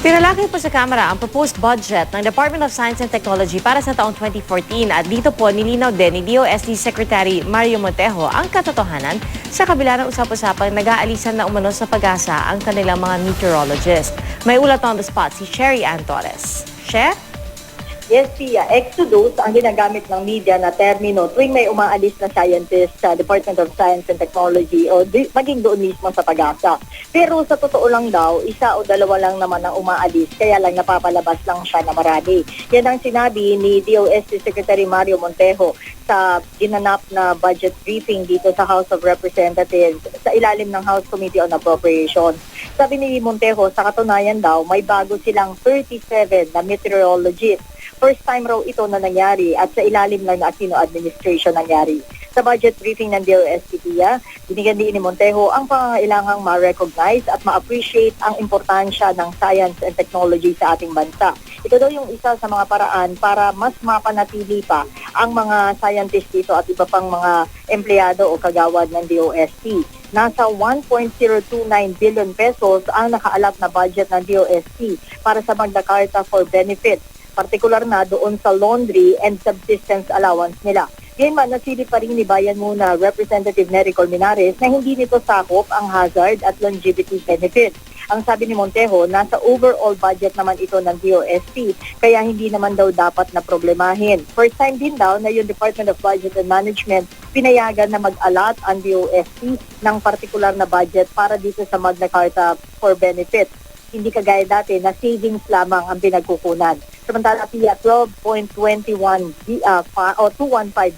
Pinalaki po sa Kamara ang proposed budget ng Department of Science and Technology para sa taong 2014 at dito po nilinaw din ni DOST Secretary Mario Montejo ang katotohanan sa kabila ng usap-usapang nag-aalisan na umano sa pag-asa ang kanilang mga meteorologist. May ulat on the spot si Sherry Ann Torres. She? Yes, Pia. Exodus ang ginagamit ng media na termino tuwing may umaalis na scientist sa Department of Science and Technology o maging doon mismo sa pag-asa. Pero sa totoo lang daw, isa o dalawa lang naman ang umaalis, kaya lang napapalabas lang siya na marami. Yan ang sinabi ni DOST Secretary Mario Montejo sa ginanap na budget briefing dito sa House of Representatives sa ilalim ng House Committee on Appropriations. Sabi ni Montejo, sa katunayan daw, may bago silang 37 na meteorologists. First time raw ito na nangyari at sa ilalim lang na Aquino administration nangyari. Sa budget briefing ng DOST-PIA, binigyan din ni Montejo ang pangangailangang ma-recognize at ma-appreciate ang importansya ng science and technology sa ating bansa. Ito daw yung isa sa mga paraan para mas mapanatili pa ang mga scientists dito at iba pang mga empleyado o kagawad ng DOST. Nasa 1.029 billion pesos ang nakaalat na budget ng DOST para sa Magna Carta for Benefits, partikular na doon sa laundry and subsistence allowance nila. Ngayon man, nasili pa rin ni Bayan Muna Representative Nery Colmenares na hindi nito sakop ang hazard at longevity benefits. Ang sabi ni Montejo, nasa overall budget naman ito ng DOST, kaya hindi naman daw dapat na problemahin. First time din daw na yung Department of Budget and Management pinayagan na mag-allot ang DOST ng partikular na budget para dito sa Magna Carta for Benefits. Hindi kagaya dati na savings lamang ang pinagkukunan. Samantala, Pia, 12.215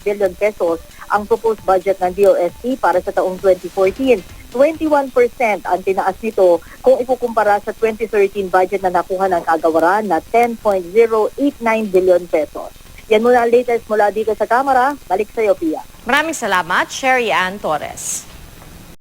billion pesos ang proposed budget ng DOST para sa taong 2014. 21% ang tinaas nito kung ikukumpara sa 2013 budget na nakuha ng kagawaran na 10.089 billion pesos. Yan muna ang latest mula dito sa Kamara. Balik sa iyo, Pia. Maraming salamat, Sherry Ann Torres.